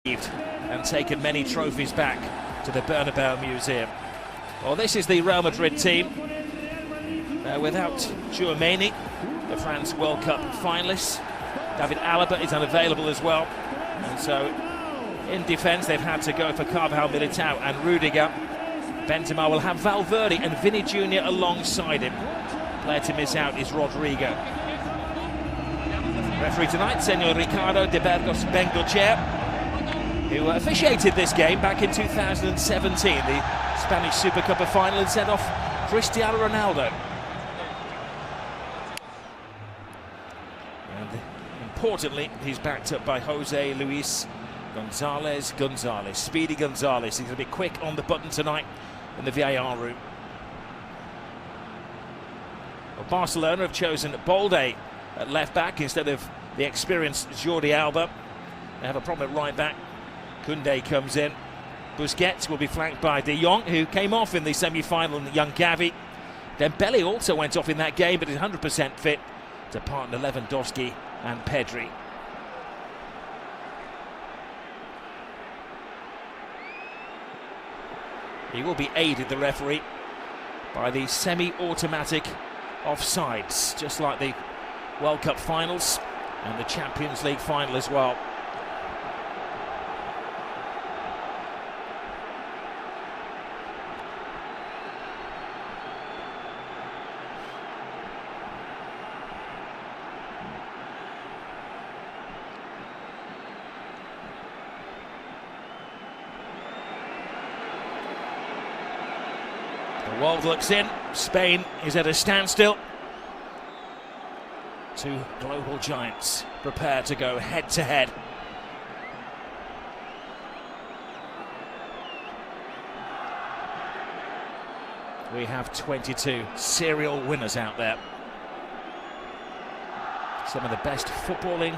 And taken many trophies back to the Bernabeu Museum. Well, this is the Real Madrid team without Tchouaméni, the France World Cup finalists. David Alaba is unavailable as well, and so in defence they've had to go for Carvajal, Militao and Rudiger. Benzema will have Valverde and Vini Jr. alongside him. Player to miss out is Rodrigo. Referee tonight, Senor Ricardo de Burgos Bengochea, who officiated this game back in 2017, the Spanish Super Cup final, and sent off Cristiano Ronaldo. And importantly, he's backed up by Jose Luis Gonzalez. Speedy Gonzalez. He's going to be quick on the button tonight in the VAR room. Well, Barcelona have chosen Balde at left back instead of the experienced Jordi Alba. They have a problem at right back. Koundé comes in. Busquets will be flanked by De Jong, who came off in the semi-final, and young Gavi. Dembele also went off in that game, but is 100% fit to partner Lewandowski and Pedri. He will be aided, the referee, by the semi-automatic offsides, just like the World Cup finals and the Champions League final as well. The world looks in. Spain is at a standstill. Two global giants prepare to go head to head. We have 22 serial winners out there. Some of the best footballing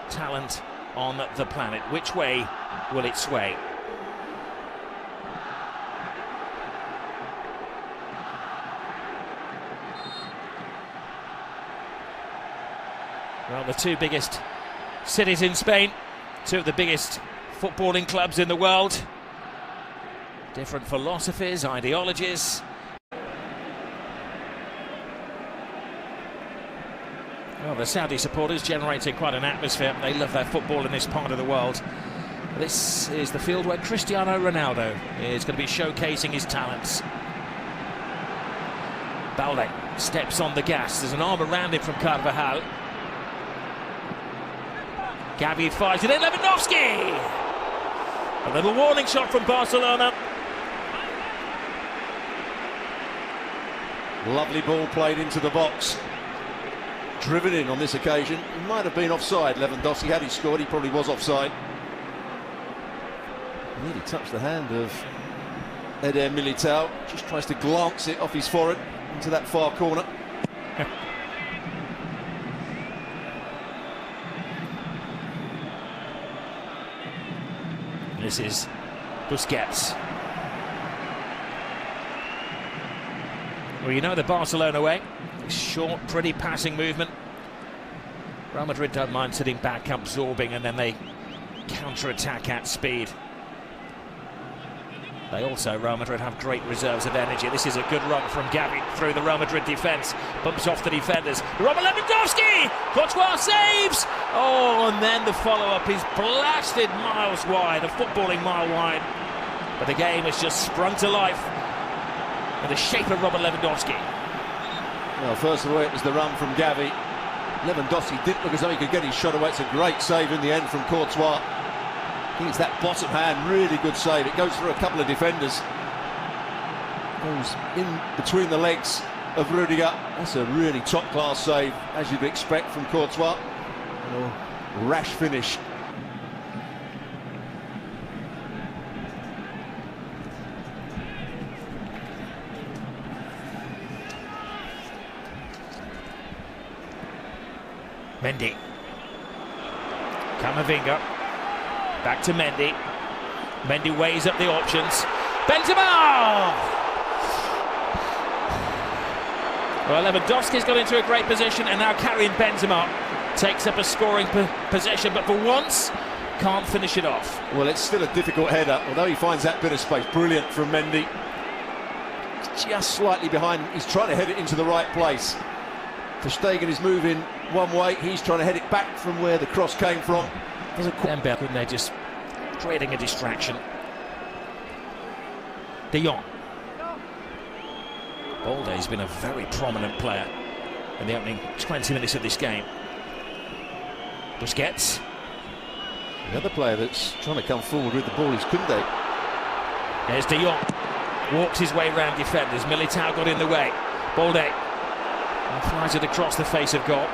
talent on the planet. Which way will it sway? Well, the two biggest cities in Spain, two of the biggest footballing clubs in the world. Different philosophies, ideologies. Well, the Saudi supporters generating quite an atmosphere. They love their football in this part of the world. This is the field where Cristiano Ronaldo is going to be showcasing his talents. Balde steps on the gas. There's an arm around him from Carvajal. Gavi fires it in, Lewandowski! A little warning shot from Barcelona. Lovely ball played into the box. Driven in on this occasion. He might have been offside, Lewandowski. Had he scored, he probably was offside. Nearly touched the hand of Eder Militao. Just tries to glance it off his forehead into that far corner. This is Busquets. Well, you know the Barcelona way. Short, pretty passing movement. Real Madrid don't mind sitting back, absorbing, and then they counter-attack at speed. They also, Real Madrid, have great reserves of energy. This is a good run from Gavi through the Real Madrid defence. Bumps off the defenders. Robert Lewandowski! Courtois saves! Oh, and then the follow-up is blasted miles wide, a footballing mile wide. But the game has just sprung to life in the shape of Robert Lewandowski. Well, first of all, it was the run from Gavi. Lewandowski didn't look as though he could get his shot away. It's a great save in the end from Courtois. I think it's that bottom hand, really good save. It goes through a couple of defenders. Goes in between the legs of Rudiger. That's a really top-class save, as you'd expect from Courtois. A rash finish. Mendy. Camavinga. Back to Mendy. Mendy weighs up the options. Benzema! Well, Lewandowski's got into a great position, and now carrying Benzema takes up a scoring position, but for once can't finish it off. Well, it's still a difficult header, although he finds that bit of space. Brilliant from Mendy. Just slightly behind. He's trying to head it into the right place. Ter Stegen is moving one way. He's trying to head it back from where the cross came from. Dembele, couldn't they, just creating a distraction. De Jong. Balde's been a very prominent player in the opening 20 minutes of this game. Busquets. The other player that's trying to come forward with the ball is Koundé. There's De Jong. Walks his way round defenders. Militao got in the way. Balde flies it across the face of goal.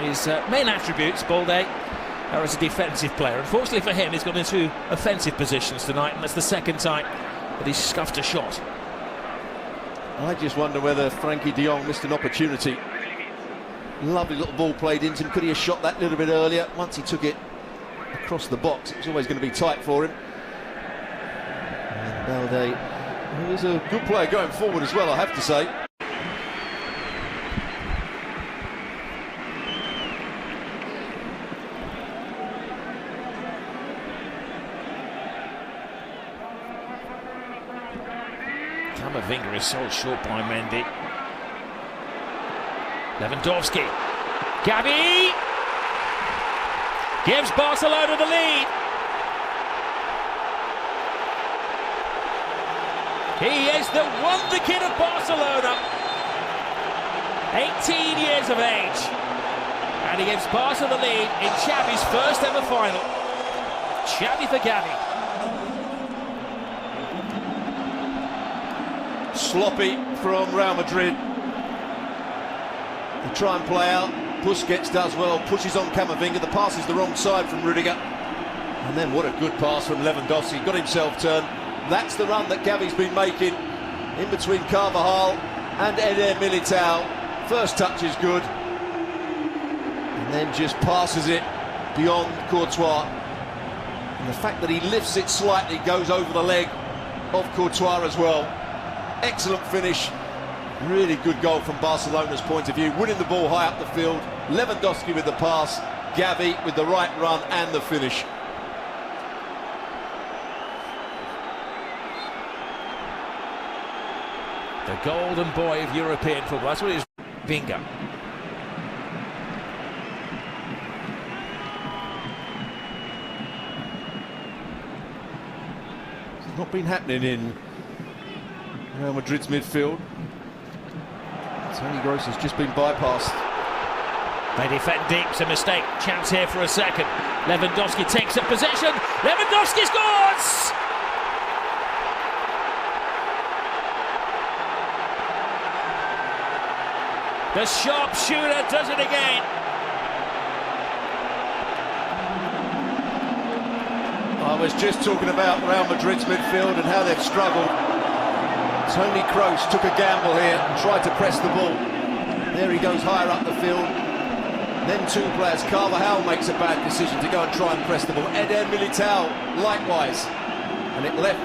His main attributes, Balde, are as a defensive player. Unfortunately for him, he's gone into offensive positions tonight, and that's the second time that he's scuffed a shot. I just wonder whether Frankie de Jong missed an opportunity. Lovely little ball played into him. Could he have shot that little bit earlier? Once he took it across the box, it was always going to be tight for him. And Balde, who is a good player going forward as well, I have to say. Camavinga is sold short by Mendy. Lewandowski. Gavi gives Barcelona the lead. He is the wonder kid of Barcelona. 18 years of age. And he gives Barca the lead in Xavi's first ever final. Xavi for Gavi. Sloppy from Real Madrid. They try and play out. Busquets does well, pushes on Camavinga. The pass is the wrong side from Rudiger. And then what a good pass from Lewandowski. Got himself turned. That's the run that Gavi's been making in between Carvajal and Eder Militao. First touch is good. And then just passes it beyond Courtois. And the fact that he lifts it slightly goes over the leg of Courtois as well. Excellent finish. Really good goal from Barcelona's point of view. Winning the ball high up the field. Lewandowski with the pass. Gavi with the right run and the finish. The golden boy of European football. That's what it is. Vinga. It's not been happening in Real Madrid's midfield. Toni Kroos has just been bypassed. They defend deep, it's a mistake. Chance here for a second. Lewandowski takes up possession. Lewandowski scores! The sharpshooter does it again. I was just talking about Real Madrid's midfield and how they've struggled. Toni Kroos took a gamble here and tried to press the ball. There he goes higher up the field. Then two players. Carvajal makes a bad decision to go and try and press the ball. Eder Militao likewise. And it left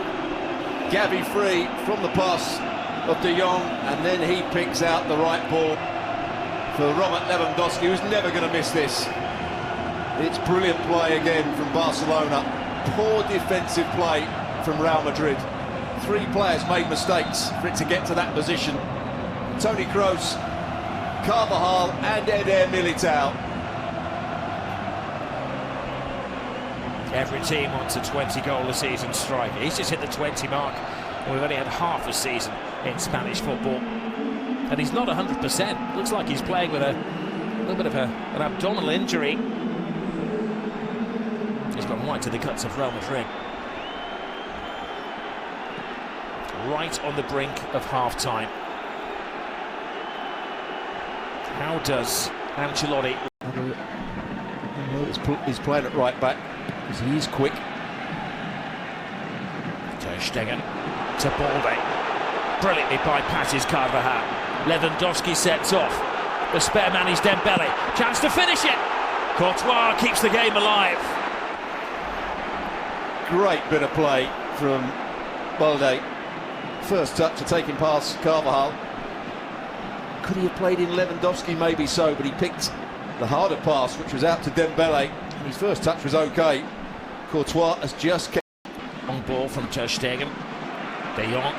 Gavi free from the pass of De Jong, and then he picks out the right ball for Robert Lewandowski, who's never going to miss this. It's brilliant play again from Barcelona. Poor defensive play from Real Madrid. Three players made mistakes for it to get to that position. Toni Kroos, Carvajal and Eder Militao. Every team wants a 20-goal-a-season striker. He's just hit the 20 mark, and we've only had half a season in Spanish football. And he's not 100%. Looks like he's playing with a little bit of an abdominal injury. He's gone right to the guts of Real Madrid. Right on the brink of half-time. How does Ancelotti... He's playing at right back because he is quick. Ter Stegen to Balde. Brilliantly bypasses Carvajal. Lewandowski sets off. The spare man is Dembele. Chance to finish it. Courtois keeps the game alive. Great bit of play from Balde. First touch to take him past Carvajal. Could he have played in Lewandowski? Maybe so, but he picked the harder pass, which was out to Dembele. And his first touch was okay. Courtois has just kept Long ball from Ter Stegen. De Jong.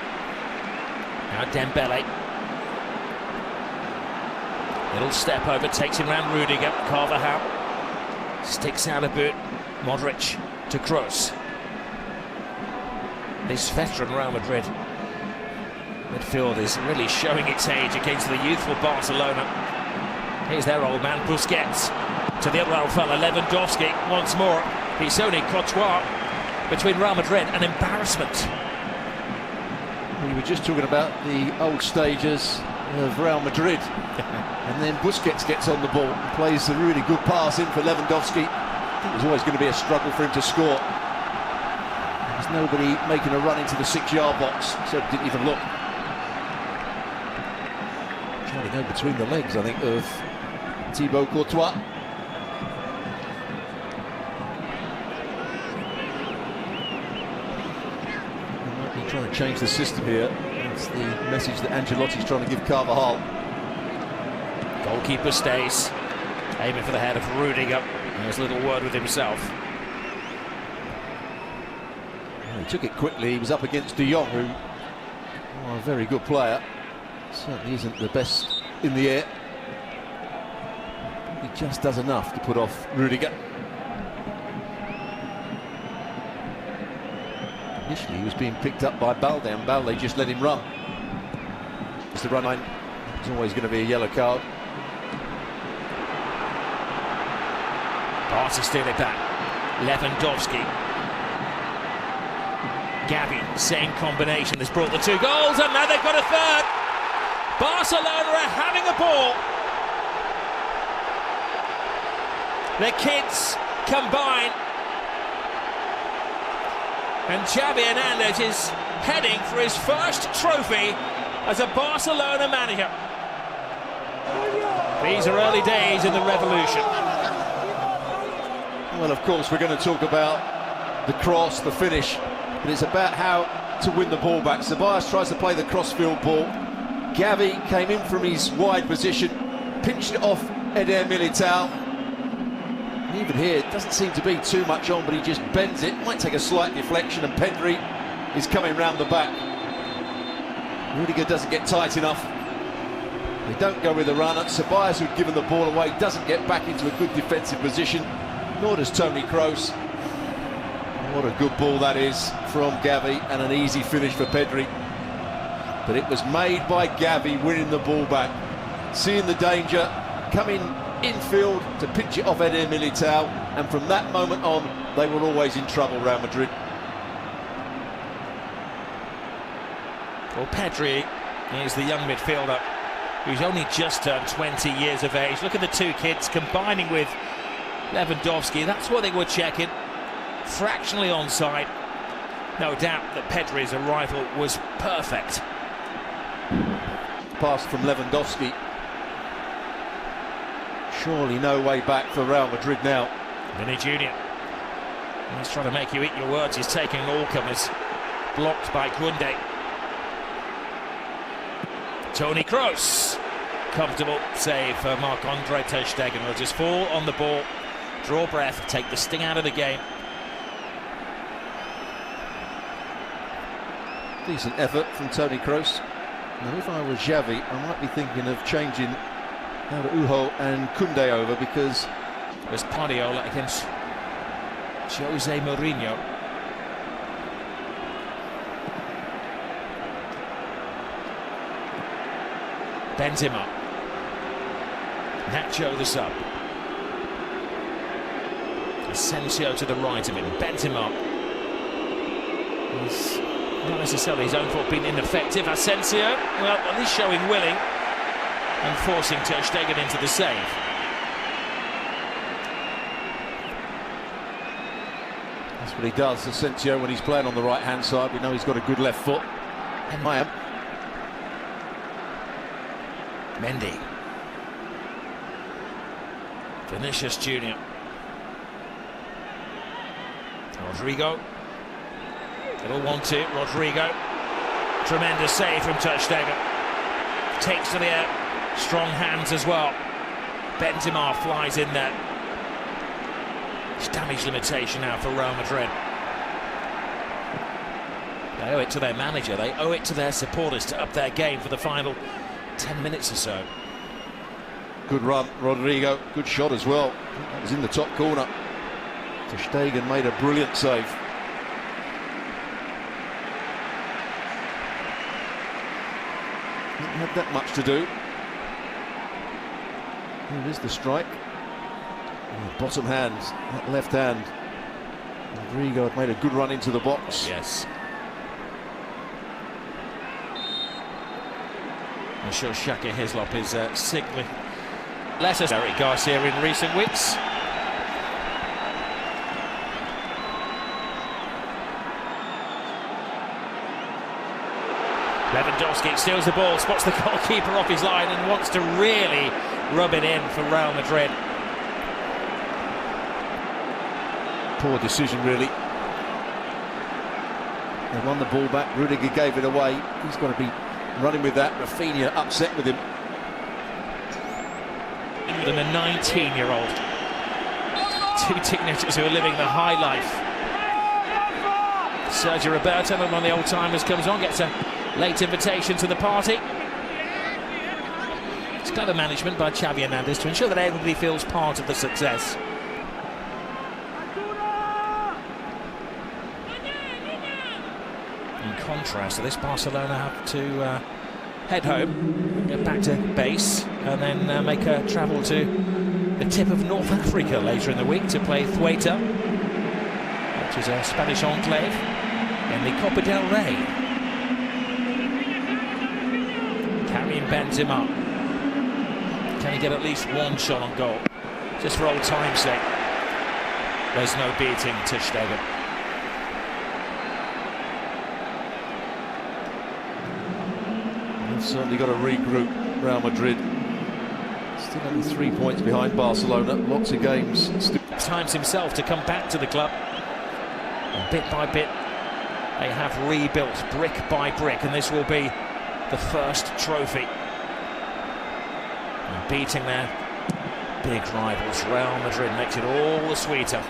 Now Dembele. Little step over, takes him round Rudiger. Carvajal sticks out a boot. Modric to Kroos. This veteran Real Madrid midfield is really showing its age against the youthful Barcelona. Here's their old man, Busquets. To the other old fella, Lewandowski, once more. It's only Courtois between Real Madrid and embarrassment. We were just talking about the old stages of Real Madrid. And then Busquets gets on the ball and plays a really good pass in for Lewandowski. I think it was always going to be a struggle for him to score. There's nobody making a run into the 6-yard box, so didn't even look. Trying to go between the legs, I think, of Thibaut Courtois. Trying to change the system here. That's the message that Ancelotti's trying to give Carvajal. Goalkeeper stays, aiming for the head of Rudiger. There's a little word with himself. Well, he took it quickly. He was up against De Jong, who, a very good player. Certainly isn't the best in the air. He just does enough to put off Rudiger. Initially, he was being picked up by Balde, and Balde just let him run. It's the run line. It's always going to be a yellow card. Barca steal it back. Lewandowski. Gavi, same combination that's brought the 2 goals, and now they've got a third. Barcelona are having a ball. Their kids combine. And Xavi Hernandez is heading for his first trophy as a Barcelona manager. These are early days in the revolution. Well, of course, we're going to talk about the cross, the finish, but it's about how to win the ball back. Ceballos tries to play the crossfield ball. Gavi came in from his wide position, pinched it off Eder Militao. And even here, it doesn't seem to be too much on, but he just bends it. Might take a slight deflection, and Pedri is coming round the back. Rudiger doesn't get tight enough. They don't go with the runner. Ceballos, who'd given the ball away, doesn't get back into a good defensive position, nor does Toni Kroos. What a good ball that is from Gavi, and an easy finish for Pedri. But it was made by Gavi, winning the ball back, seeing the danger, coming infield to pitch it off Eder Militao, and from that moment on, they were always in trouble, Real Madrid. Well, Pedri is the young midfielder who's only just turned 20 years of age. Look at the 2 kids combining with Lewandowski. That's what they were checking. Fractionally onside. No doubt that Pedri's arrival was perfect. Pass from Lewandowski. Surely no way back for Real Madrid now. Vinny Jr. He's trying to make you eat your words. He's taking all comers. Blocked by Koundé. Toni Kroos. Comfortable save for Marc-Andre Ter Stegen. Will just fall on the ball, draw breath, take the sting out of the game. Decent effort from Toni Kroos. Now, if I was Xavi, I might be thinking of changing Ujo and Koundé over, because there's Guardiola against Jose Mourinho. Benzema. Nacho the sub. Asensio to the right of him. Benzema. He's not necessarily his own fault being ineffective. Asensio, well, at least showing willing and forcing Ter Stegen into the save. That's what he does, Asensio, when he's playing on the right-hand side. We know he's got a good left foot. Mendy. Vinicius Jr. Rodrigo. Little 1-2. Rodrigo. Tremendous save from Ter Stegen. Takes to the air. Strong hands as well. Benzema flies in there. It's damage limitation now for Real Madrid. They owe it to their manager, they owe it to their supporters to up their game for the final 10 minutes or so. Good run, Rodrigo. Good shot as well. That was in the top corner. Ter Stegen made a brilliant save. Didn't have that much to do. Here is the strike. Oh, bottom hand, that left hand. Rodrigo had made a good run into the box. Yes. I'm sure Shaka Hislop is signaling less as Eric Garcia in recent weeks. Lewandowski steals the ball, spots the goalkeeper off his line and wants to really rub it in for Real Madrid. Poor decision, really. They won the ball back. Rudiger gave it away. He's got to be running with that. Rafinha upset with him. And a 19-year-old. Two teenagers who are living the high life. Sergio Roberto, one of the old-timers, comes on, gets a late invitation to the party. It's clever management by Xavi Hernandez to ensure that everybody feels part of the success. In contrast to this, Barcelona have to head home, get back to base, and then make a travel to the tip of North Africa later in the week to play Ceuta, which is a Spanish enclave in the Copa del Rey. Karim Benzema. Can he get at least one shot on goal? Just for old time's sake. There's no beating Ter Stegen. They've certainly got to regroup, Real Madrid. Still only 3 points behind Barcelona. Lots of games. Times himself to come back to the club. And bit by bit, they have rebuilt brick by brick, and this will be the first trophy. And beating their big rivals, Real Madrid, makes it all the sweeter.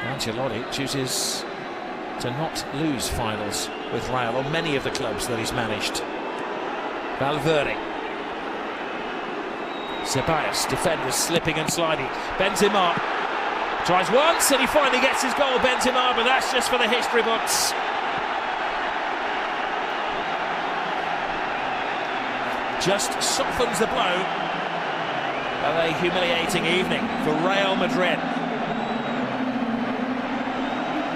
Ancelotti chooses to not lose finals with Real on many of the clubs that he's managed. Valverde. Ceballos, defenders slipping and sliding. Benzema tries once and he finally gets his goal, Benzema, but that's just for the history books. Just softens the blow of a humiliating evening for Real Madrid.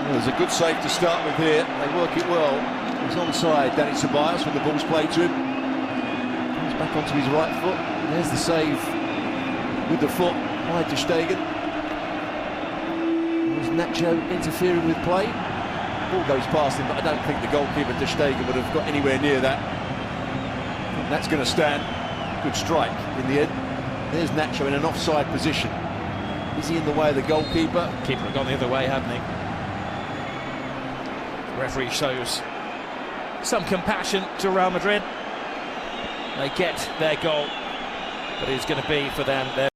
Well, there's a good save to start with here. They work it well. He's onside, Dani Ceballos, when the ball's played to him. Comes back onto his right foot. There's the save with the foot by Ter Stegen. Was Nacho interfering with play? Ball goes past him, but I don't think the goalkeeper Ter Stegen would have got anywhere near that. That's going to stand. Good strike in the end. There's Nacho in an offside position. Is he in the way of the goalkeeper? Keeper had gone the other way, hadn't he? The referee shows some compassion to Real Madrid. They get their goal, but it's going to be for them.